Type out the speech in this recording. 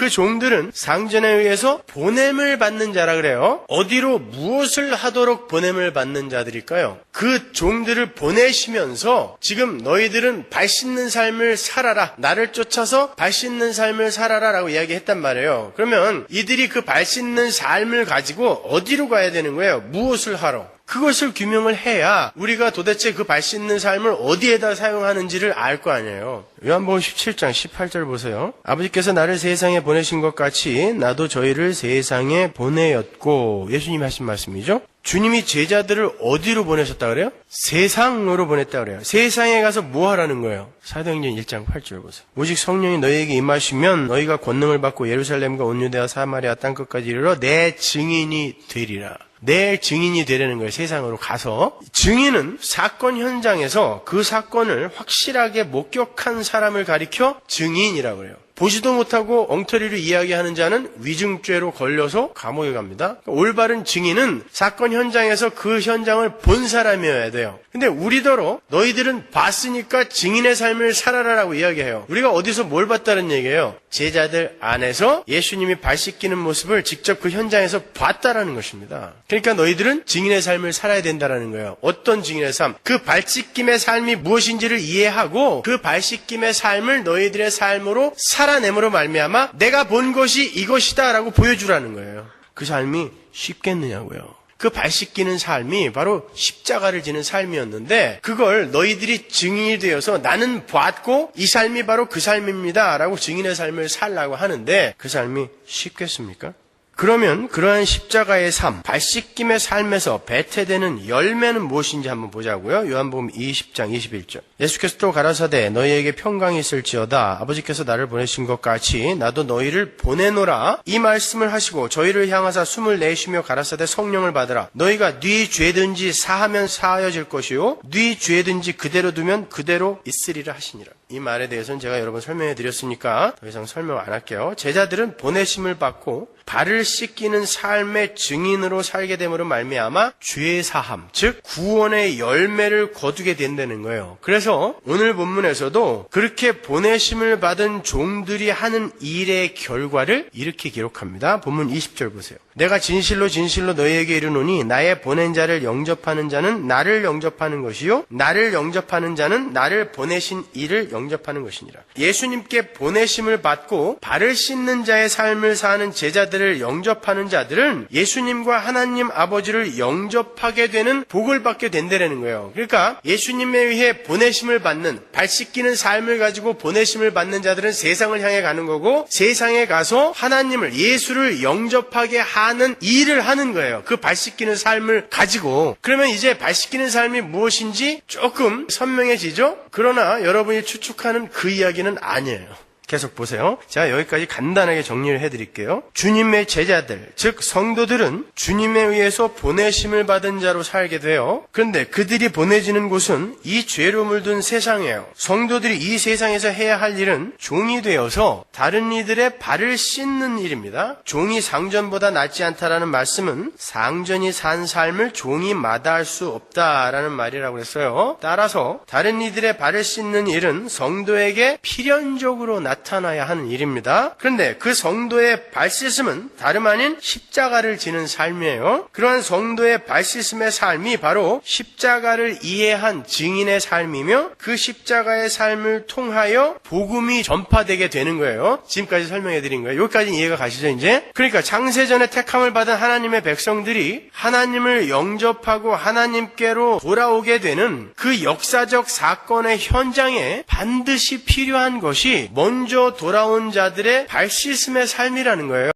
그 종들은 상전에 의해서 보냄을 받는 자라 그래요. 어디로 무엇을 하도록 보냄을 받는 자들일까요? 그 종들을 보내시면서 지금 너희들은 발 씻는 삶을 살아라. 나를 쫓아서 발 씻는 삶을 살아라 라고 이야기했단 말이에요. 그러면 이들이 그 발 씻는 삶을 가지고 어디로 가야 되는 거예요? 무엇을 하러? 그것을 규명을 해야 우리가 도대체 그 발 씻는 삶을 어디에다 사용하는지를 알 거 아니에요. 요한복음 17장 18절 보세요. 아버지께서 나를 세상에 보내신 것 같이 나도 저희를 세상에 보내었고, 예수님이 하신 말씀이죠. 주님이 제자들을 어디로 보내셨다 그래요? 세상으로 보냈다 그래요. 세상에 가서 뭐 하라는 거예요? 사도행전 1장 8절 보세요. 오직 성령이 너희에게 임하시면 너희가 권능을 받고 예루살렘과 온 유대와 사마리아 땅끝까지 이르러 내 증인이 되리라. 내 증인이 되려는 거예요. 세상으로 가서. 증인은 사건 현장에서 그 사건을 확실하게 목격한 사람을 가리켜 증인이라고 해요. 보지도 못하고 엉터리로 이야기하는 자는 위증죄로 걸려서 감옥에 갑니다. 올바른 증인은 사건 현장에서 그 현장을 본 사람이어야 돼요. 근데 우리더러 너희들은 봤으니까 증인의 삶을 살아라라고 이야기해요. 우리가 어디서 뭘 봤다는 얘기예요? 제자들 안에서 예수님이 발 씻기는 모습을 직접 그 현장에서 봤다라는 것입니다. 그러니까 너희들은 증인의 삶을 살아야 된다라는 거예요. 어떤 증인의 삶? 그 발 씻김의 삶이 무엇인지를 이해하고 그 발 씻김의 삶을 너희들의 삶으로 살아내므로 말미암아 내가 본 것이 이것이다 라고 보여주라는 거예요. 그 삶이 쉽겠느냐고요. 그 발 씻기는 삶이 바로 십자가를 지는 삶이었는데 그걸 너희들이 증인이 되어서 나는 봤고 이 삶이 바로 그 삶입니다 라고 증인의 삶을 살라고 하는데 그 삶이 쉽겠습니까? 그러면 그러한 십자가의 삶, 발 씻김의 삶에서 배태되는 열매는 무엇인지 한번 보자고요. 요한복음 20장 21절. 예수께서 또 가라사대 너희에게 평강이 있을지어다. 아버지께서 나를 보내신 것 같이 나도 너희를 보내노라. 이 말씀을 하시고 저희를 향하사 숨을 내쉬며 가라사대 성령을 받으라. 너희가 네 죄든지 사하면 사하여질 것이요 네 죄든지 그대로 두면 그대로 있으리라 하시니라. 이 말에 대해서는 제가 여러 번 설명해 드렸으니까 더 이상 설명 안 할게요. 제자들은 보내심을 받고 발을 씻기는 삶의 증인으로 살게 됨으로 말미암아 죄 사함, 즉 구원의 열매를 거두게 된다는 거예요. 그래서 오늘 본문에서도 그렇게 보내심을 받은 종들이 하는 일의 결과를 이렇게 기록합니다. 본문 20절 보세요. 내가 진실로 진실로 너희에게 이르노니 나의 보낸 자를 영접하는 자는 나를 영접하는 것이요 나를 영접하는 자는 나를 보내신 이를 영접하는 것이니라. 예수님께 보내심을 받고 발을 씻는 자의 삶을 사는 제자들을 영접하는 자들은 예수님과 하나님 아버지를 영접하게 되는 복을 받게 된다는 거예요. 그러니까 예수님에 의해 보내심을 받는 발 씻기는 삶을 가지고 보내심을 받는 자들은 세상을 향해 가는 거고 세상에 가서 하나님을 예수를 영접하게 하는 일을 하는 거예요. 그 발 씻기는 삶을 가지고. 그러면 이제 발 씻기는 삶이 무엇인지 조금 선명해지죠? 그러나 여러분이 추측하는 그 이야기는 아니에요. 계속 보세요. 제가 여기까지 간단하게 정리를 해드릴게요. 주님의 제자들, 즉 성도들은 주님에 의해서 보내심을 받은 자로 살게 돼요. 그런데 그들이 보내지는 곳은 이 죄로 물든 세상이에요. 성도들이 이 세상에서 해야 할 일은 종이 되어서 다른 이들의 발을 씻는 일입니다. 종이 상전보다 낫지 않다라는 말씀은 상전이 산 삶을 종이 마다할 수 없다라는 말이라고 했어요. 따라서 다른 이들의 발을 씻는 일은 성도에게 필연적으로 나타나야 하는 일입니다. 그런데 그 성도의 발 씻음은 다름 아닌 십자가를 지는 삶이에요. 그러한 성도의 발 씻음의 삶이 바로 십자가를 이해한 증인의 삶이며 그 십자가의 삶을 통하여 복음이 전파되게 되는 거예요. 지금까지 설명해 드린 거예요. 여기까지 이해가 가시죠 이제? 그러니까 창세전에 택함을 받은 하나님의 백성들이 하나님을 영접하고 하나님께로 돌아오게 되는 그 역사적 사건의 현장에 반드시 필요한 것이 먼저 돌아온 자들의 발 씻음의 삶이라는 거예요.